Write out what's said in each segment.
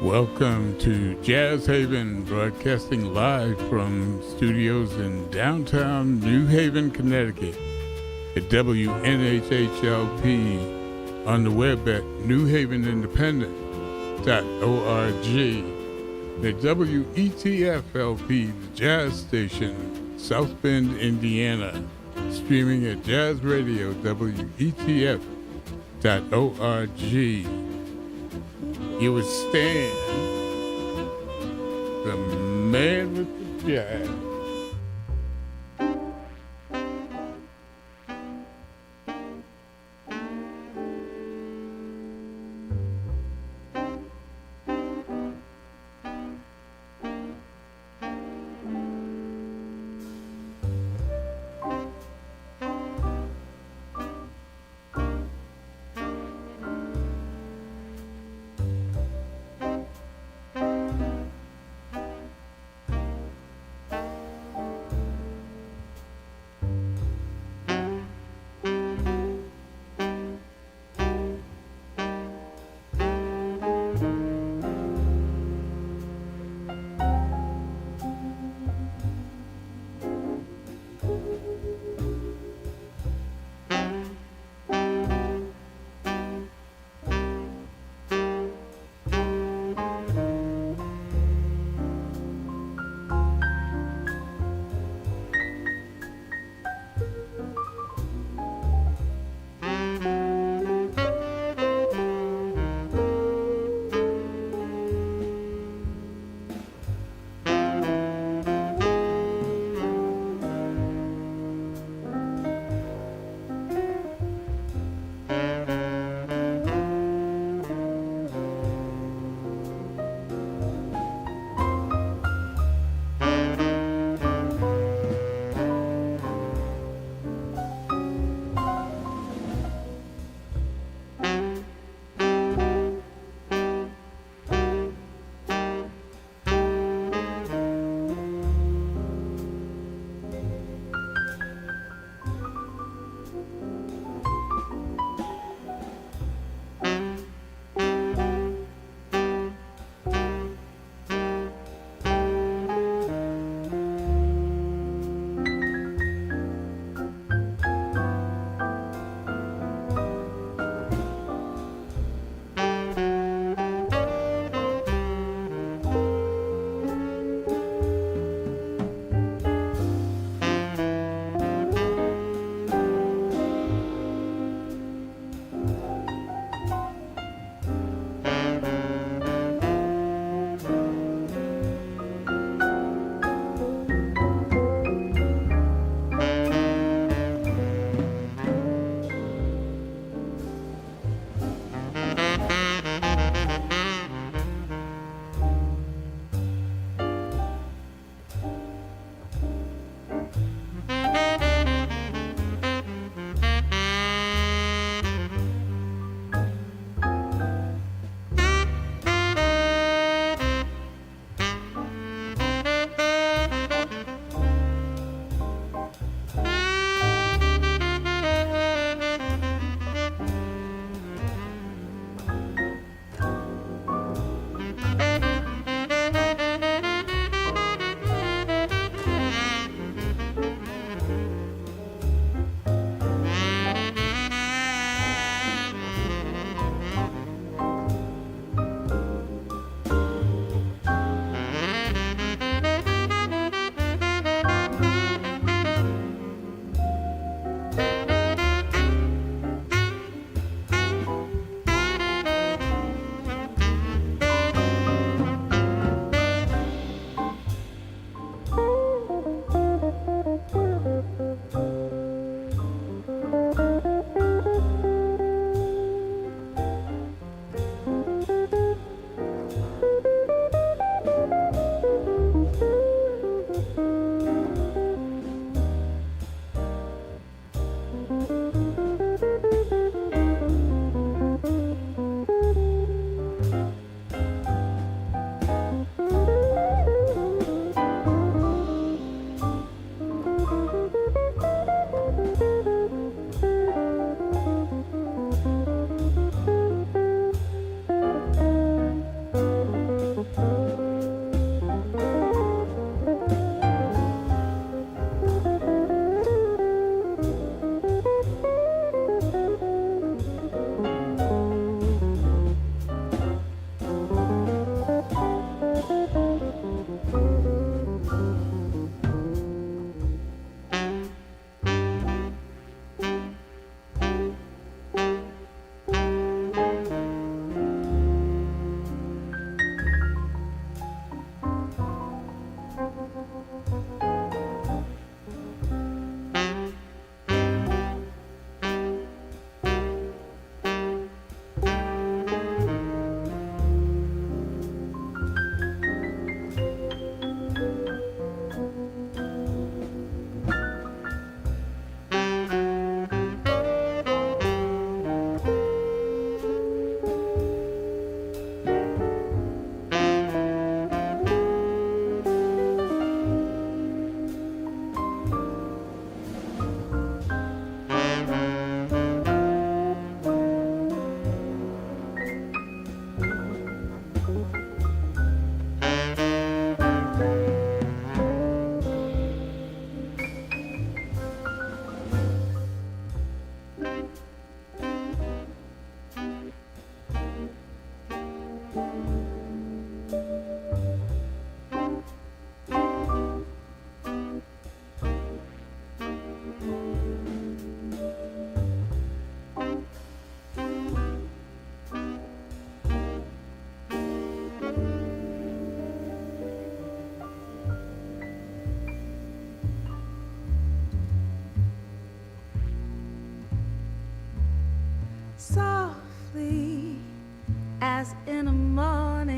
Welcome to Jazz Haven, broadcasting live from studios in downtown New Haven, Connecticut at WNHHLP, on the web at newhavenindependent.org, at WETFLP, the jazz station, South Bend, Indiana, streaming at jazzradio.wetf.org. You would stand the man with the jazz.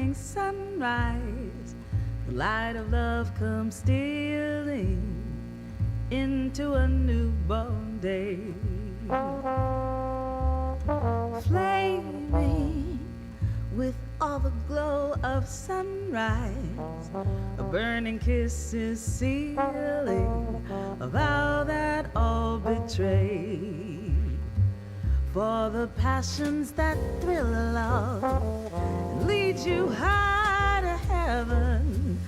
evening sunrise, the light of love comes stealing into a newborn day. Flaming with all the glow of sunrise, a burning kiss is sealing a vow that all betray. For the passions that thrill love and lead you high to heaven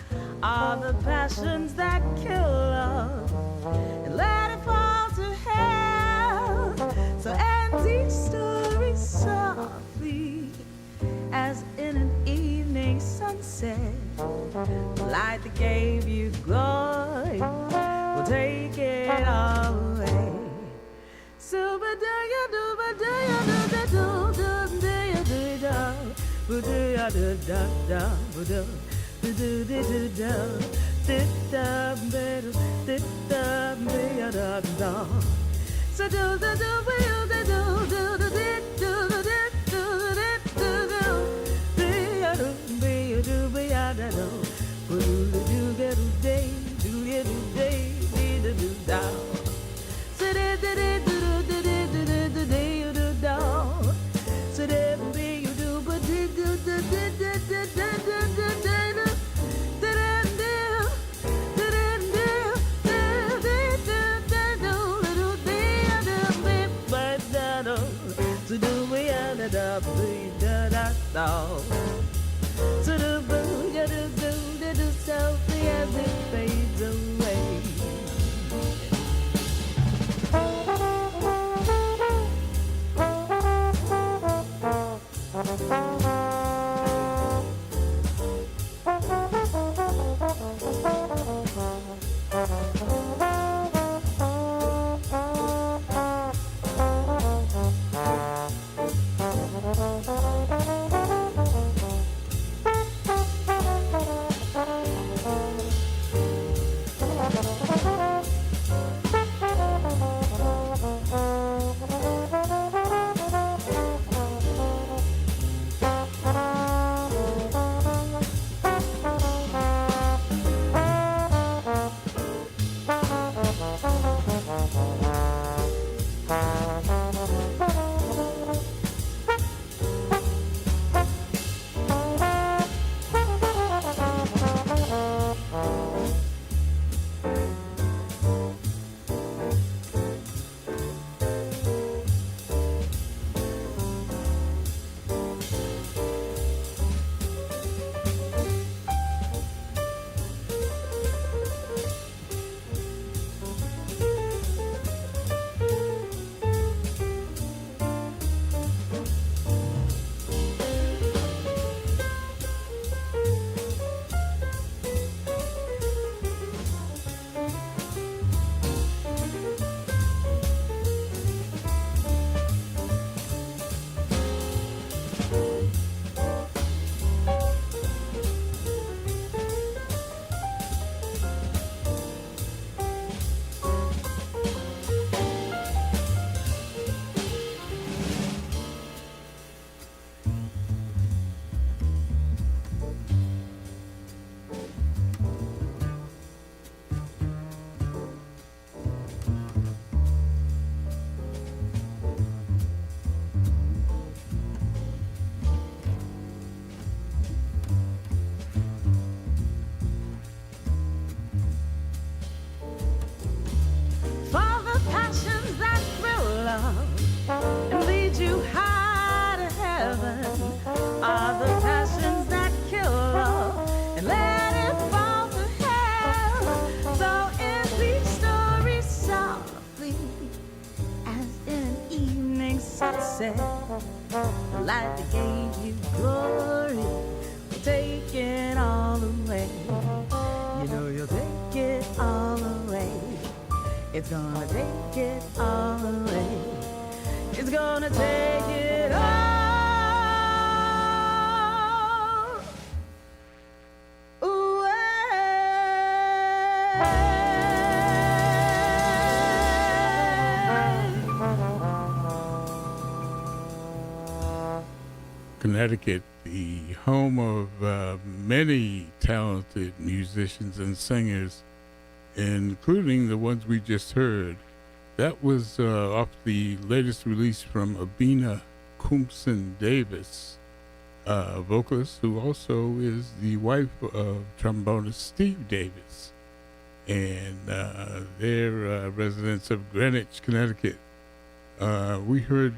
are the passions that kill love and let it fall to hell. So end these stories softly as in an evening sunset. The light that gave you glory will take it all away. So but do you do but do you do the do do you do do but do you do da da but do do do do do da da da da. So do the do you do do do do do do do be ya da do do do get day do you do day do do da. So do do do do do do you do da. So do be you do but do do do do do do do do so do we da da da da. So do boo ya do do selfie as it fades away. And lead you high to heaven are the passions that kill love and let it fall to hell. So end these stories softly as in an evening sunset. The light that gave you glory will take it all away. You know you'll take it all away. It's gonna take it all away. It's gonna take it all away. Connecticut, the home of many talented musicians and singers, including the ones we just heard. That was off the latest release from Abina Coomson Davis, vocalist who also is the wife of trombonist Steve Davis. And they're residents of Greenwich, Connecticut. We heard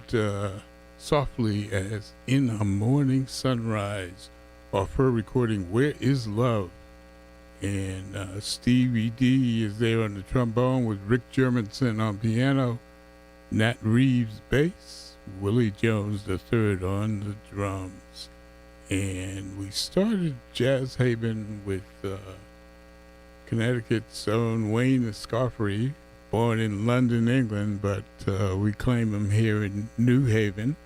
Softly as In a Morning Sunrise off her recording Where Is Love. And Stevie D is there on the trombone with Rick Germanson on piano, Nat Reeves bass, Willie Jones III on the drums. And we started Jazz Haven with Connecticut's own Wayne Escoffery, born in London, England, but we claim him here in New Haven.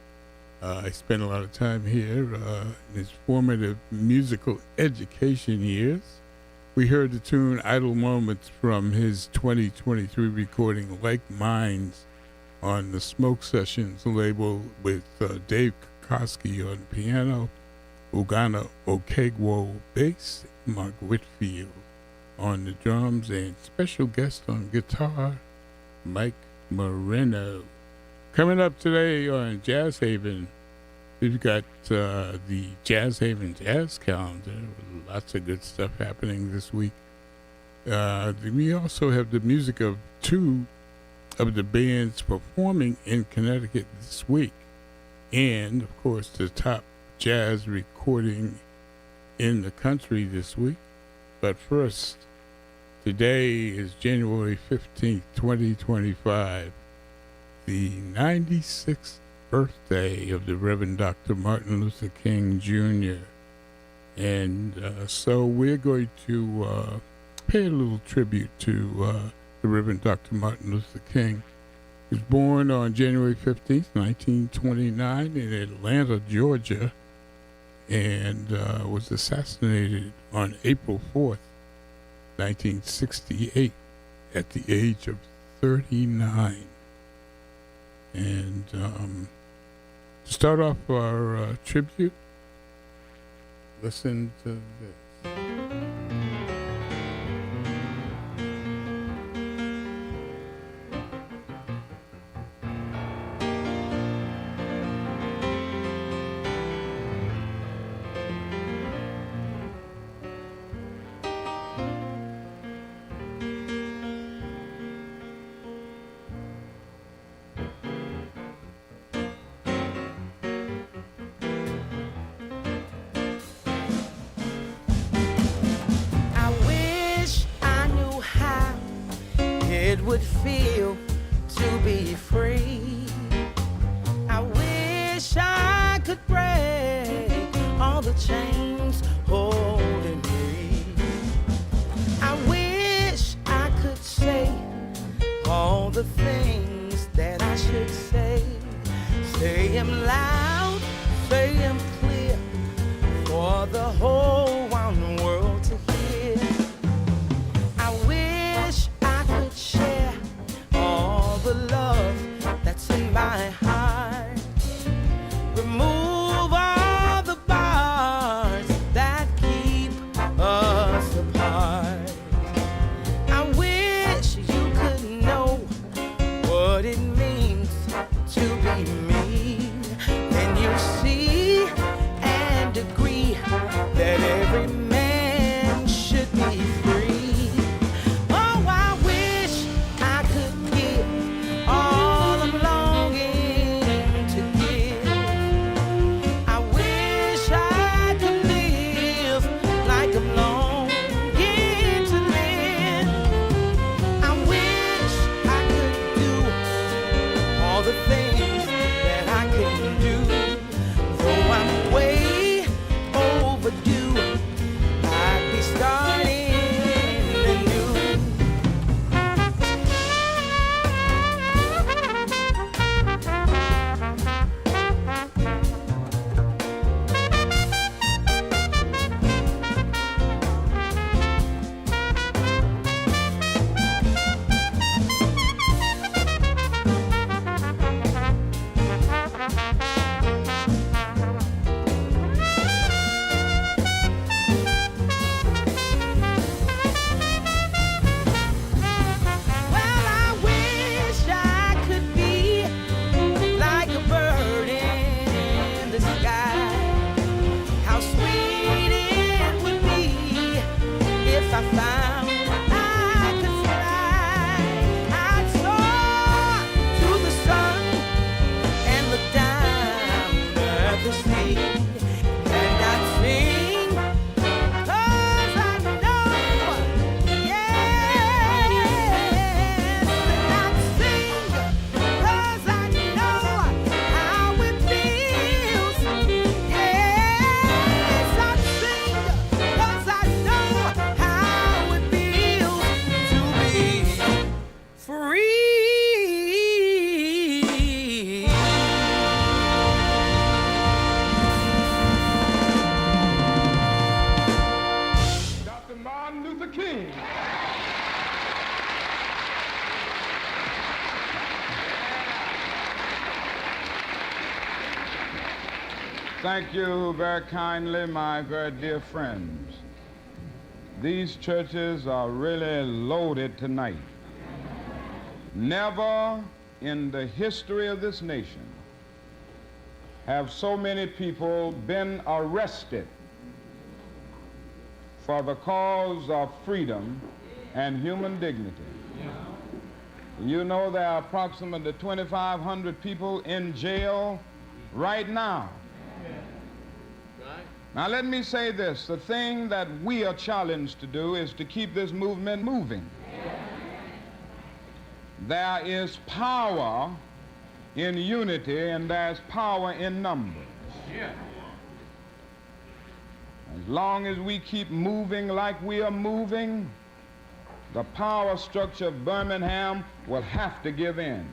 I spent a lot of time here in his formative musical education years. We heard the tune Idle Moments from his 2023 recording Like Minds on the Smoke Sessions label with Dave Kokoski on piano, Ugana Okegwo bass, Mark Whitfield on the drums, and special guest on guitar, Mike Moreno. Coming up today on Jazz Haven, we've got the Jazz Haven Jazz Calendar. Lots of good stuff happening this week. We also have the music of two of the bands performing in Connecticut this week. And, of course, the top jazz recording in the country this week. But first, today is January 15th, 2025, the 96th birthday of the Reverend Dr. Martin Luther King Jr. And so we're going to pay a little tribute to the Reverend Dr. Martin Luther King. He was born on January 15th, 1929 in Atlanta, Georgia, and was assassinated on April 4th, 1968 at the age of 39. And to start off our tribute, listen to this. Would feel to be free. I wish I could break all the chains holding me. I wish I could say all the things that I should say. Say them loud, say them clear, for the whole wide world to hear. I wish I could share all the love that's in my heart. Remove all the bars found I could fly, I'd soar to the sun and look down at the sea, and I'd sing, 'cause I know, yes, and I'd sing, 'cause I know how it feels, yes, I'd sing, 'cause I know how it feels to be free. Dr. Martin Luther King. Thank you very kindly, my very dear friends. These churches are really loaded tonight. Never in the history of this nation have so many people been arrested for the cause of freedom and human dignity. You know there are approximately 2,500 people in jail right now. Now let me say this, the thing that we are challenged to do is to keep this movement moving. There is power in unity and there's power in numbers. As long as we keep moving like we are moving, the power structure of Birmingham will have to give in.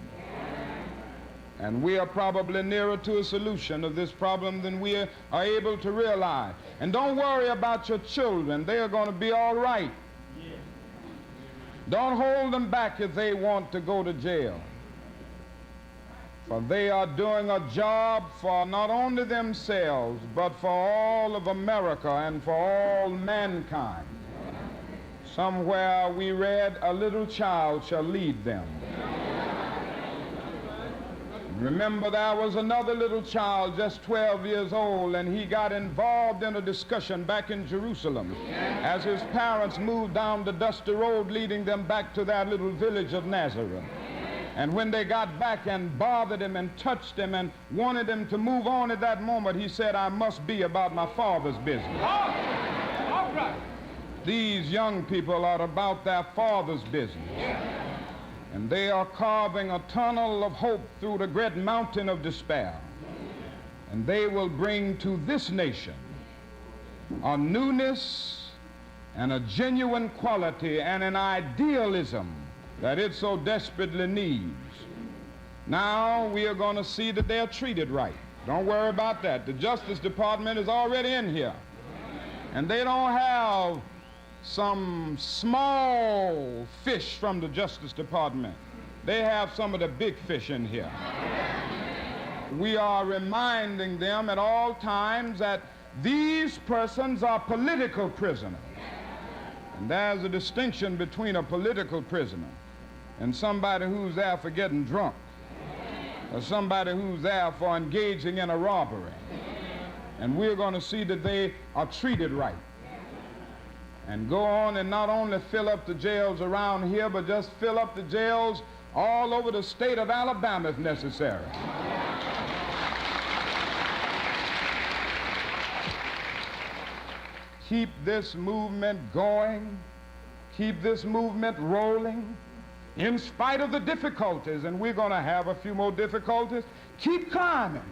And we are probably nearer to a solution of this problem than we are able to realize. And don't worry about your children. They are going to be all right. Don't hold them back if they want to go to jail. For they are doing a job for not only themselves, but for all of America and for all mankind. Somewhere we read, a little child shall lead them. Remember, there was another little child, just 12 years old, and he got involved in a discussion back in Jerusalem as his parents moved down the dusty road leading them back to that little village of Nazareth. And when they got back and bothered him and touched him and wanted him to move on at that moment, he said, I must be about my Father's business. All right. These young people are about their Father's business. And they are carving a tunnel of hope through the great mountain of despair. And they will bring to this nation a newness and a genuine quality and an idealism that it so desperately needs. Now we are going to see that they are treated right. Don't worry about that. The Justice Department is already in here. And they don't have some small fish from the Justice Department. They have some of the big fish in here. We are reminding them at all times that these persons are political prisoners. And there's a distinction between a political prisoner and somebody who's there for getting drunk, or somebody who's there for engaging in a robbery. And we're going to see that they are treated right. And go on and not only fill up the jails around here, but just fill up the jails all over the state of Alabama if necessary. Keep this movement going. Keep this movement rolling. In spite of the difficulties, and we're going to have a few more difficulties, keep climbing.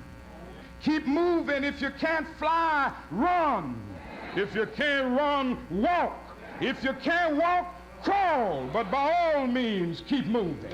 Keep moving. If you can't fly, run. If you can't run, walk. If you can't walk, crawl. But by all means, keep moving.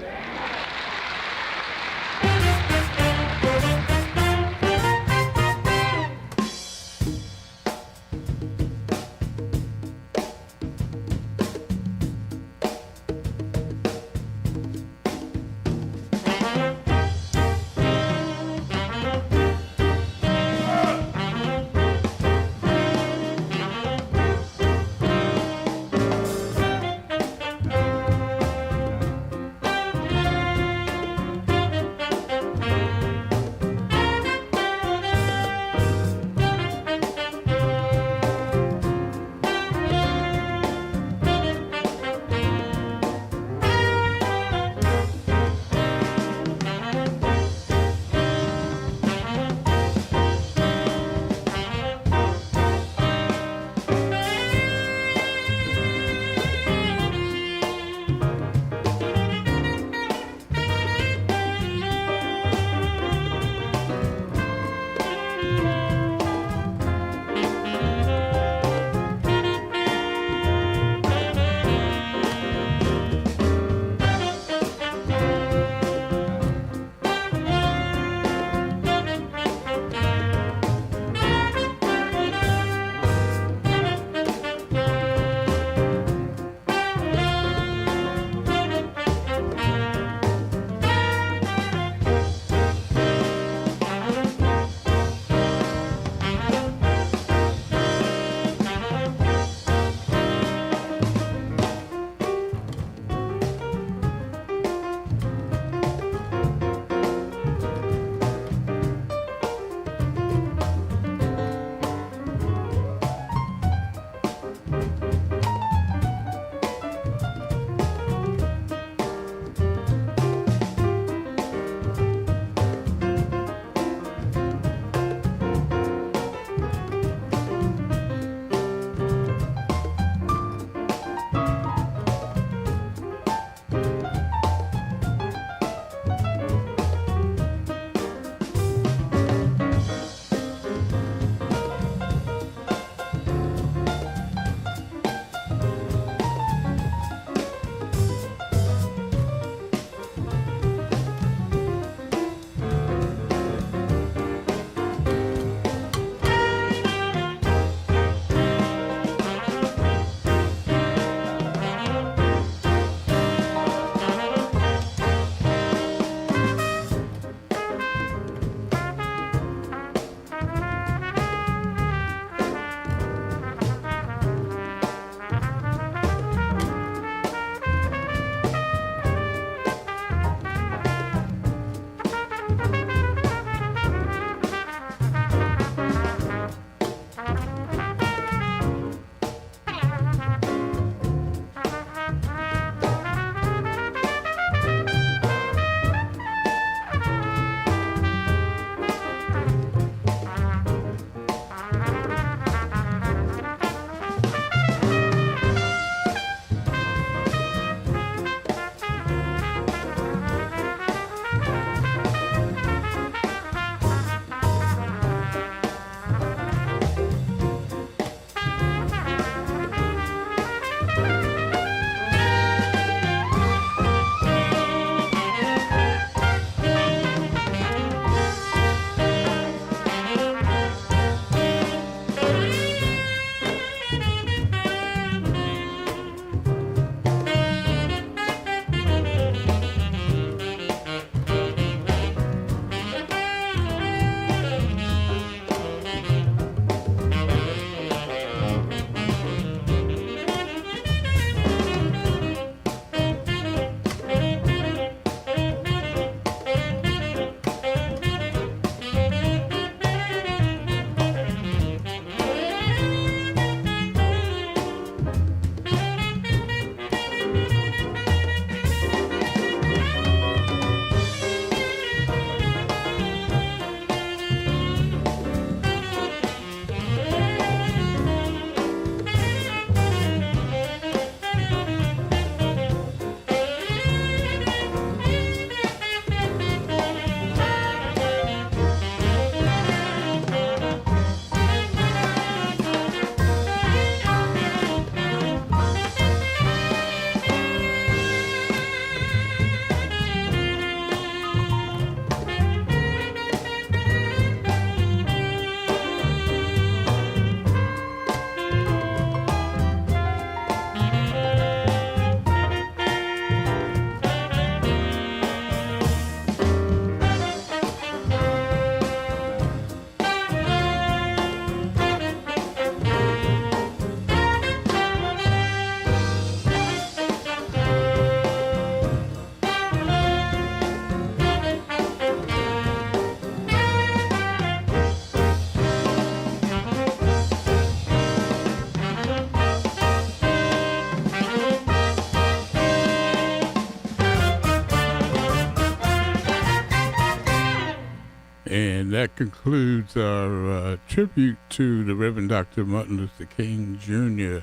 that concludes our tribute to the Reverend Dr. Martin Luther King Jr.,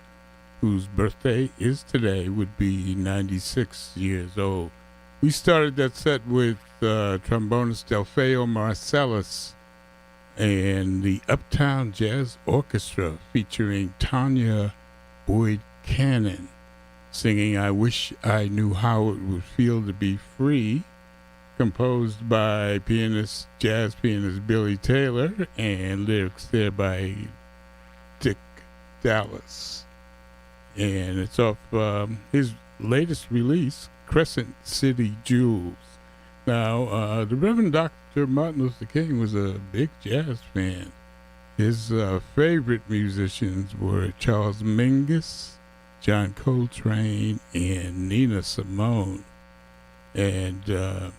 whose birthday is today, would be 96 years old. We started that set with trombonist Delfeo Marsalis and the Uptown Jazz Orchestra featuring Tanya Boyd Cannon singing I Wish I Knew How It Would Feel to Be Free, composed by jazz pianist Billy Taylor, and lyrics there by Dick Dallas. And it's off his latest release, Crescent City Jewels. Now, the Reverend Dr. Martin Luther King was a big jazz fan. His favorite musicians were Charles Mingus, John Coltrane, and Nina Simone. And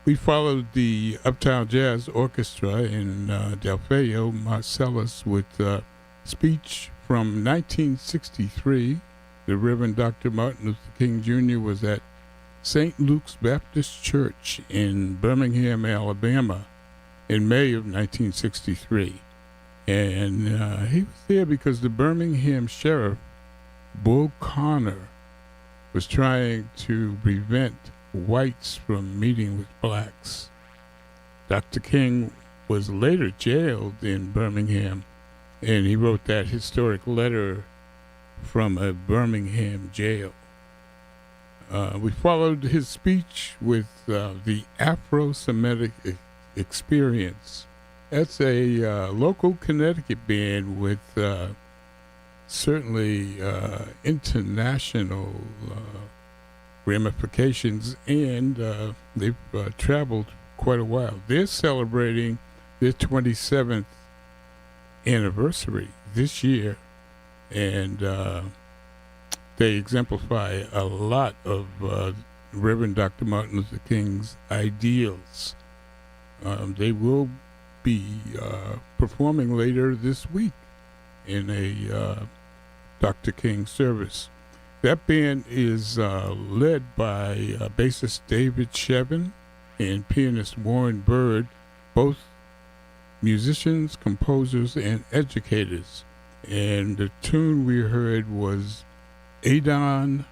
we followed the Uptown Jazz Orchestra and Delfeo Marsalis with a speech from 1963. The Reverend Dr. Martin Luther King Jr. was at St. Luke's Baptist Church in Birmingham, Alabama in May of 1963. And he was there because the Birmingham sheriff, Bull Connor, was trying to prevent whites from meeting with blacks. Dr. King was later jailed in Birmingham, and he wrote that historic letter from a Birmingham jail. We followed his speech with the Afro-Semitic Experience. That's a local Connecticut band with certainly international ramifications, and they've traveled quite a while. They're celebrating their 27th anniversary this year, and they exemplify a lot of Reverend Dr. Martin Luther King's ideals. They will be performing later this week in a Dr. King service. That band is led by bassist David Shevin and pianist Warren Bird, both musicians, composers, and educators. And the tune we heard was Adon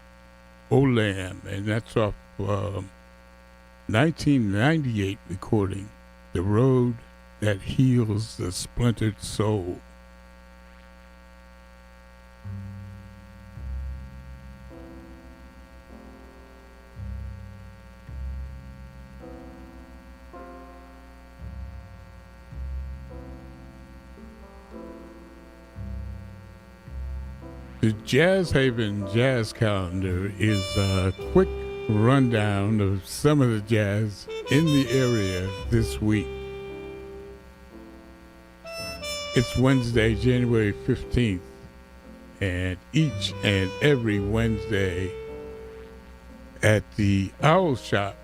Olam, and that's off 1998 recording, The Road That Heals the Splintered Soul. The Jazz Haven Jazz Calendar is a quick rundown of some of the jazz in the area this week. It's Wednesday, January 15th, and each and every Wednesday at the Owl Shop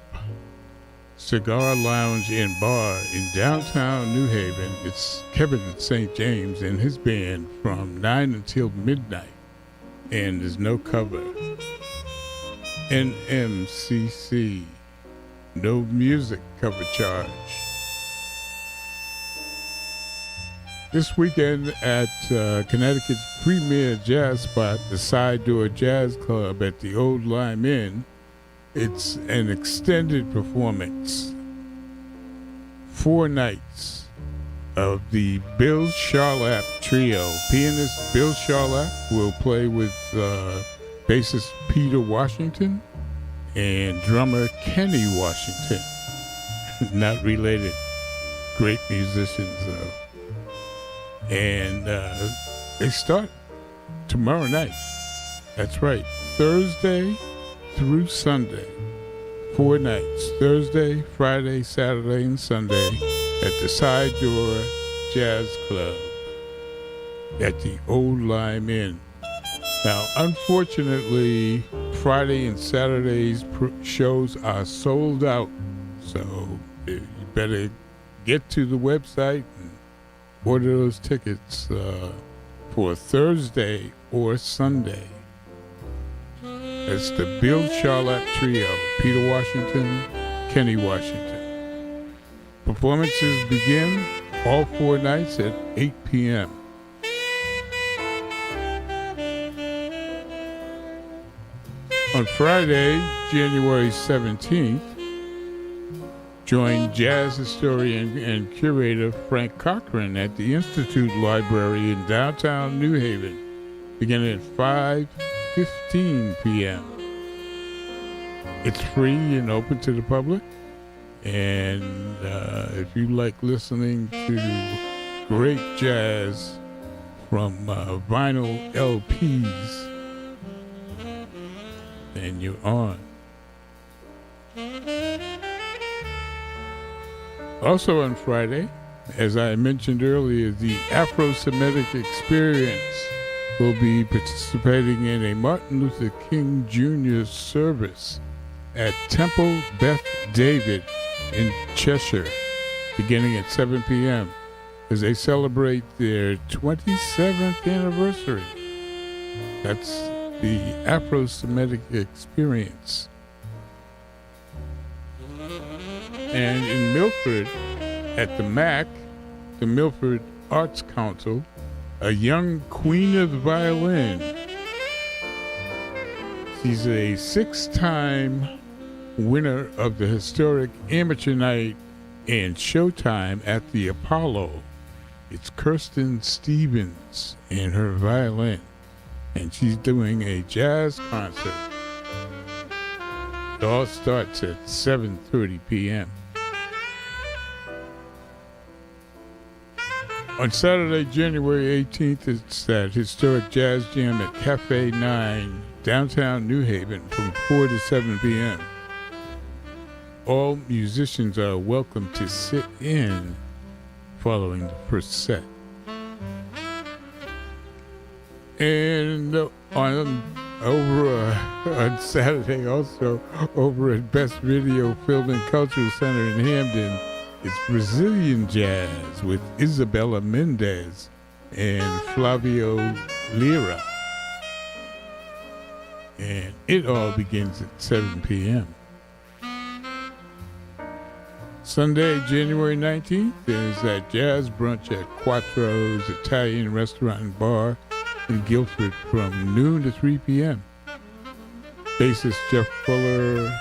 Cigar Lounge and Bar in downtown New Haven, it's Kevin St. James and his band from 9 until midnight. And there's no cover. NMCC, no music cover charge. This weekend at Connecticut's premier jazz spot, the Side Door Jazz Club at the Old Lime Inn, it's an extended performance. 4 nights of the Bill Charlap Trio. Pianist Bill Charlap will play with bassist Peter Washington and drummer Kenny Washington. Not related. Great musicians, though. And they start tomorrow night. That's right. Thursday through Sunday. 4 nights. Thursday, Friday, Saturday, and Sunday at the Side Door Jazz Club at the Old Lime Inn. Now, unfortunately, Friday and Saturday's shows are sold out, so you better get to the website and order those tickets for Thursday or Sunday. It's the Bill Charlap Trio, Peter Washington, Kenny Washington. Performances begin all 4 nights at 8 p.m. On Friday, January 17th, join jazz historian and curator Frank Cochran at the Institute Library in downtown New Haven, beginning at 5:15 p.m. It's free and open to the public, and if you like listening to great jazz from vinyl LPs, then you're on. Also on Friday, as I mentioned earlier, the Afro-Semitic Experience will be participating in a Martin Luther King Jr. service at Temple Beth David in Cheshire, beginning at 7 p.m. as they celebrate their 27th anniversary. That's the Afro-Semitic Experience. And in Milford, at the MAC, the Milford Arts Council, a young queen of the violin. She's a 6-time winner of the historic Amateur Night and Showtime at the Apollo. It's Kirsten Stevens and her violin, and she's doing a jazz concert. It all starts at 7:30 p.m. On Saturday, January 18th, it's that historic jazz jam at Cafe 9, downtown New Haven, from 4 to 7 p.m. All musicians are welcome to sit in following the first set. And on Saturday, also over at Best Video Film and Cultural Center in Hamden, it's Brazilian jazz with Isabella Mendez and Flavio Lira. And it all begins at 7 p.m. Sunday, January 19th, there's that jazz brunch at Quattro's Italian Restaurant and Bar in Guilford from noon to 3 p.m. Bassist Jeff Fuller,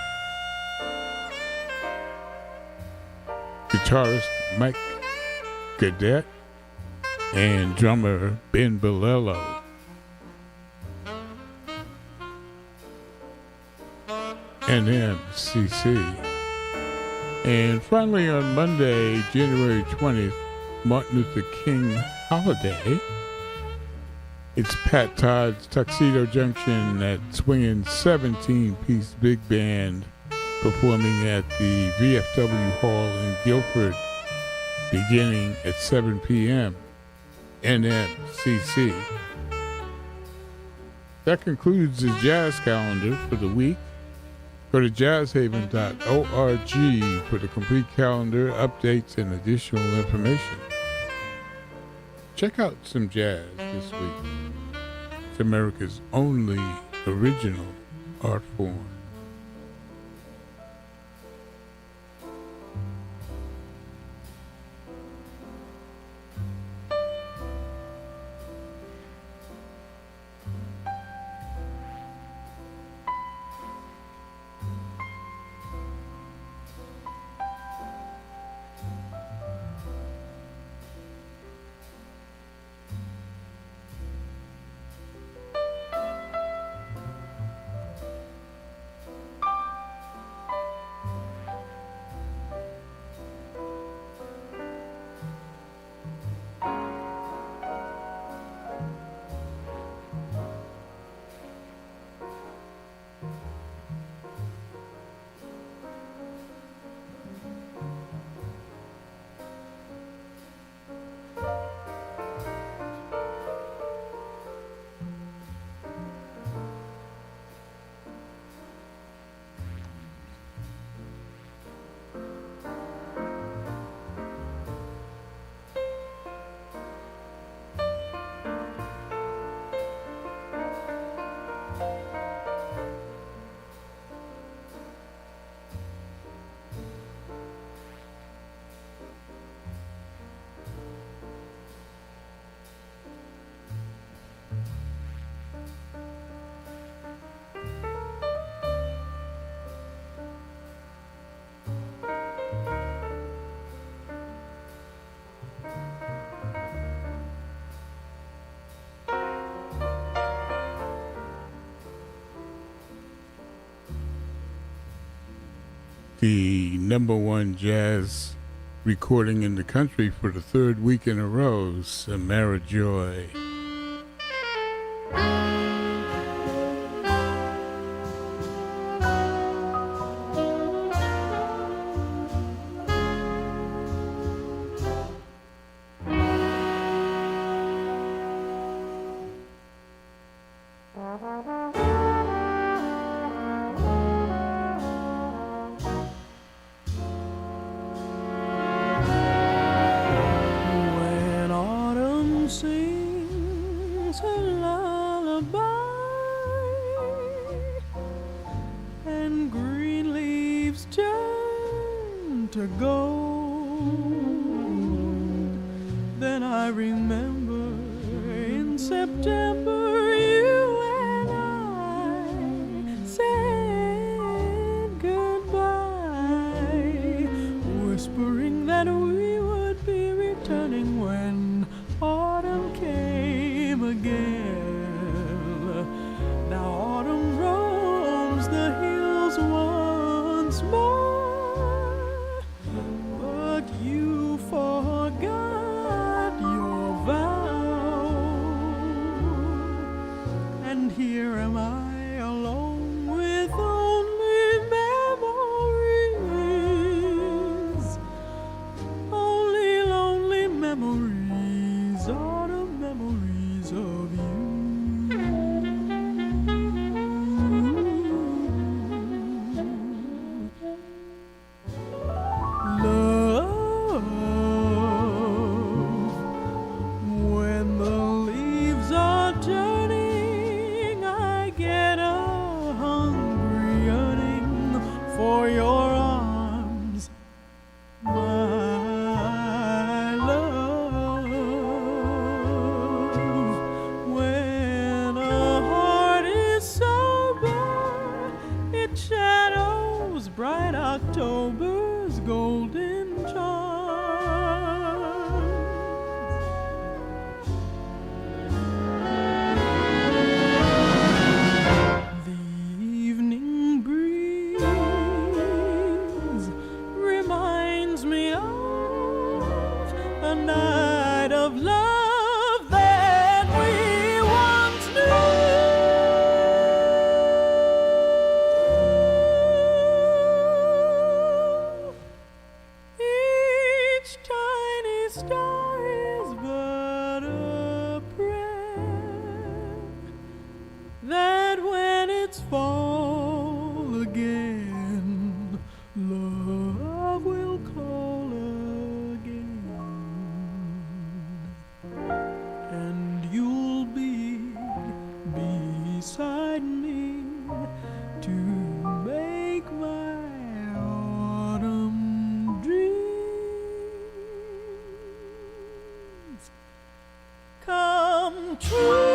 guitarist Mike Gadet, and drummer Ben Bilello. NMCC. And finally on Monday, January 20th, Martin Luther King holiday, it's Pat Todd's Tuxedo Junction at Swingin' 17-piece big band performing at the VFW Hall in Guilford beginning at 7 p.m. NMCC. That concludes the jazz calendar for the week. Go to jazzhaven.org for the complete calendar, updates, and additional information. Check out some jazz this week. It's America's only original art form. the #1 jazz recording in the country for the third week in a row, Samara Joy. When autumn sings a lullaby and green leaves turn to gold, then I remember in September you and I said goodbye, whispering that we would be returning when autumn came again. Now autumn roams the hills once more, but you forgot your vow, and here am I alone with only memories, only lonely memories, autumn memories of you. Love, when the leaves are turning, I get a hungry yearning for your arms, my love. When a heart is sober, it shadows bright October's golden charms. The evening breeze reminds me of a night of love that we once knew. Each tiny star is but a prayer that when it's fall again, love will call again, and you'll be beside me to make my autumn dreams come true.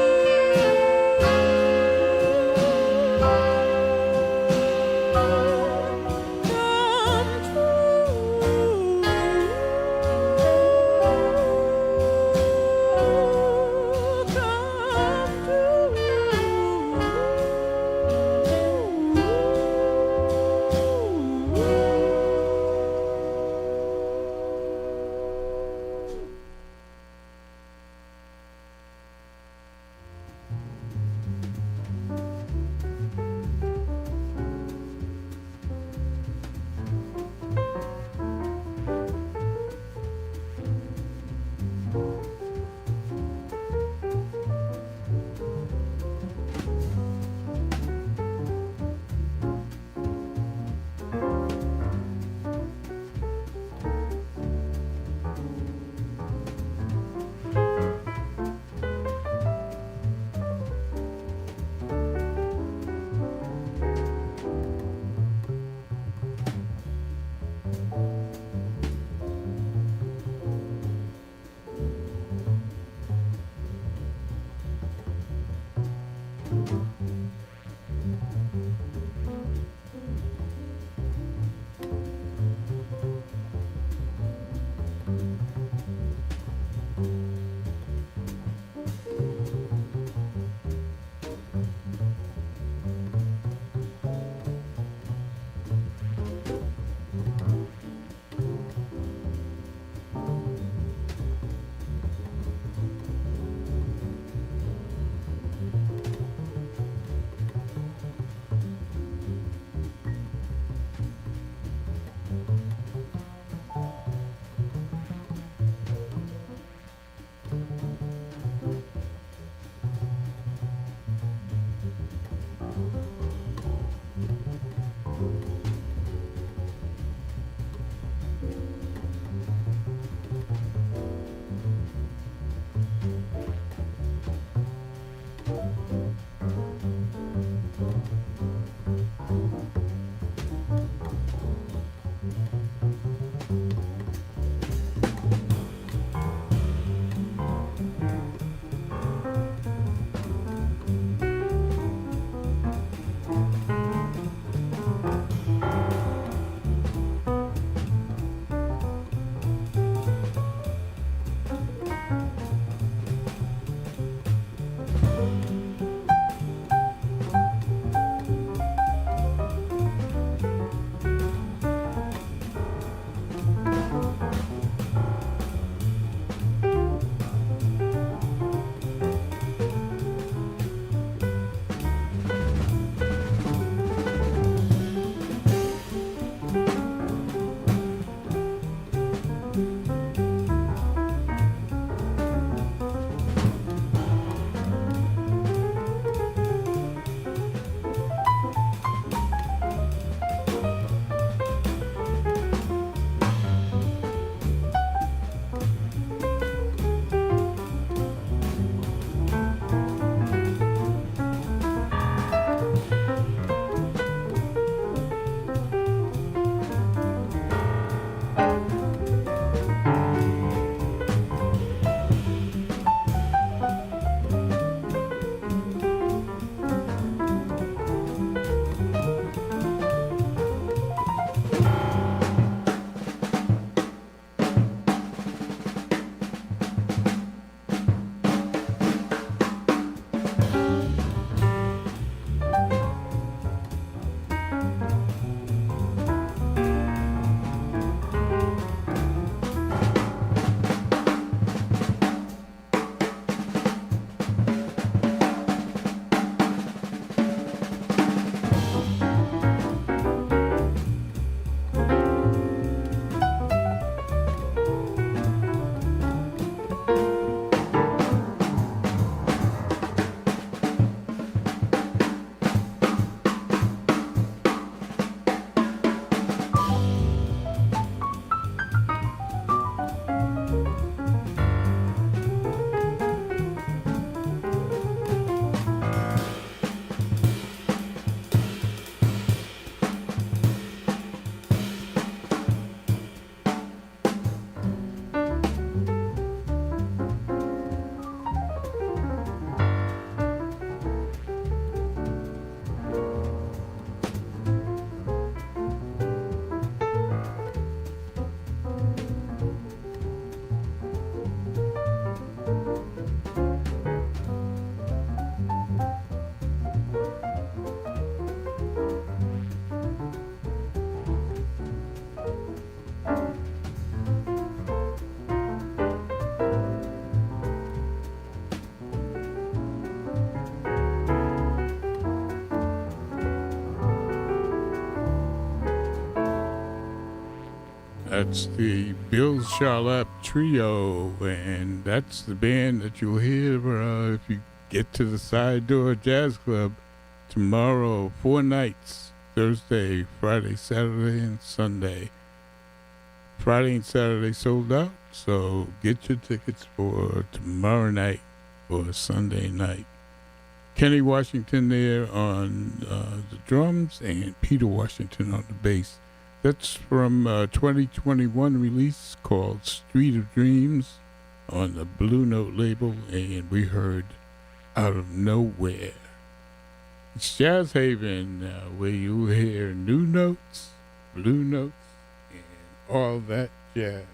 That's the Bill Charlap Trio, and that's the band that you'll hear if you get to the Side Door Jazz Club tomorrow, 4 nights, Thursday, Friday, Saturday, and Sunday. Friday and Saturday sold out, so get your tickets for tomorrow night or Sunday night. Kenny Washington there on the drums and Peter Washington on the bass. That's from a 2021 release called Street of Dreams on the Blue Note label, and we heard Out of Nowhere. It's Jazz Haven, where you hear new notes, blue notes, and all that jazz.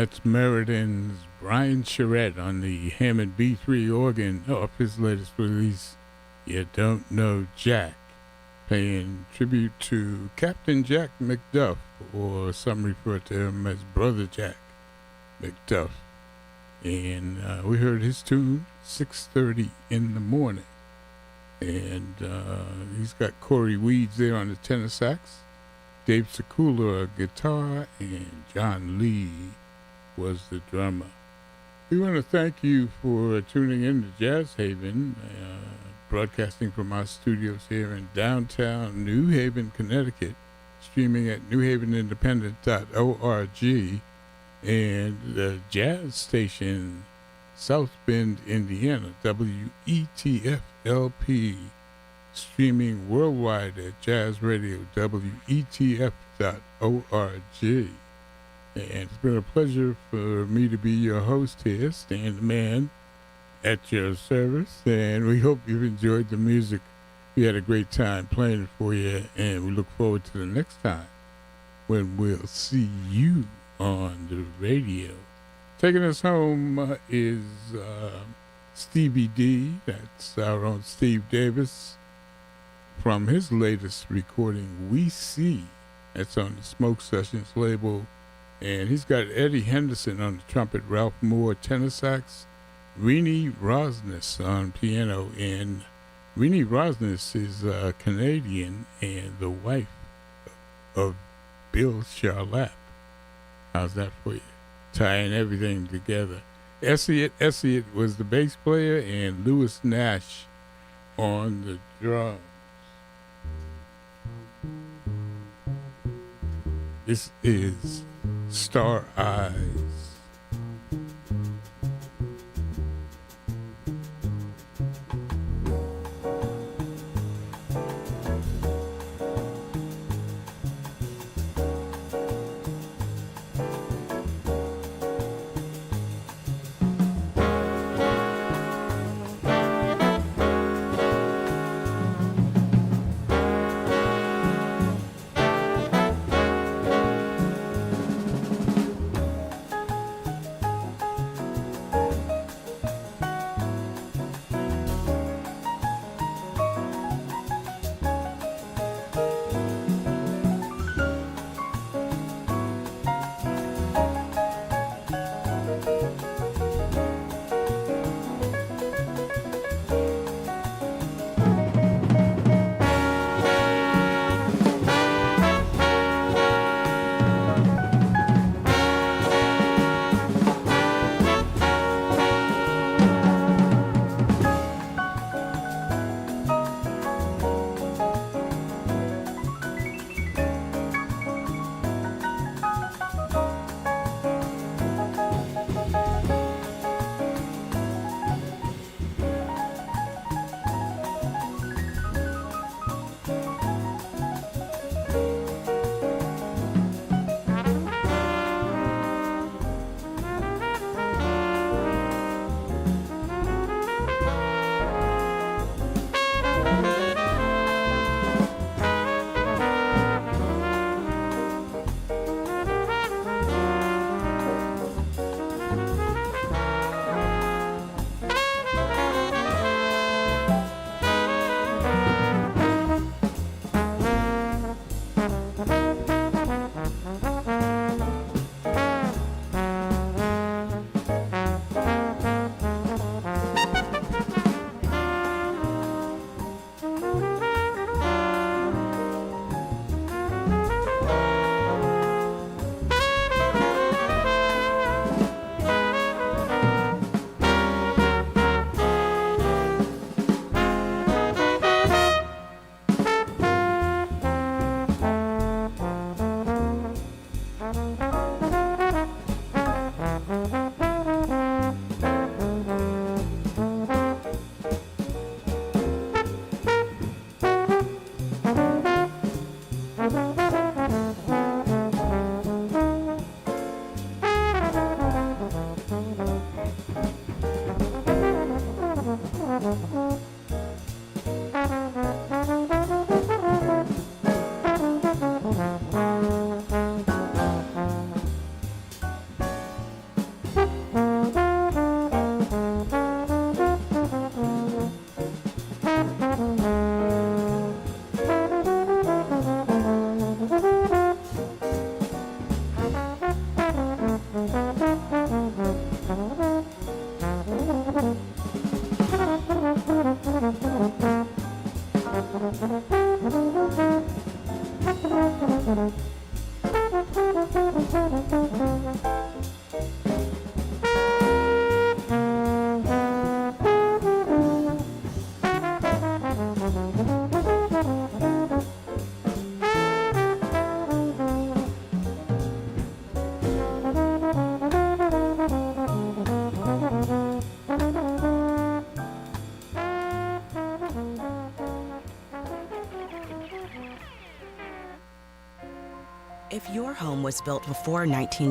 That's Meriden Brian Charette on the Hammond B3 organ off his latest release, You Don't Know Jack, paying tribute to Captain Jack McDuff, or some refer to him as Brother Jack McDuff. And we heard his tune, 6:30 in the morning. And he's got Corey Weeds there on the tenor sax, Dave Sekula guitar, and John Lee was the drummer. We want to thank you for tuning in to Jazz Haven, broadcasting from our studios here in downtown New Haven, Connecticut, streaming at newhavenindependent.org, and the jazz station South Bend, Indiana, WETF-LP, streaming worldwide at Jazz Radio, WETF.org. And it's been a pleasure for me to be your host here, Stan the Man, at your service. And we hope you've enjoyed the music. We had a great time playing it for you, and we look forward to the next time when we'll see you on the radio. Taking us home is Stevie D. That's our own Steve Davis, from his latest recording, We See. That's on the Smoke Sessions label. And he's got Eddie Henderson on the trumpet, Ralph Moore tenor sax, Renee Rosnes on piano. And Renee Rosnes is Canadian and the wife of Bill Charlap. How's that for you? Tying everything together. Elliott was the bass player, and Lewis Nash on the drums. This is Star Eyes. If your home was built before 19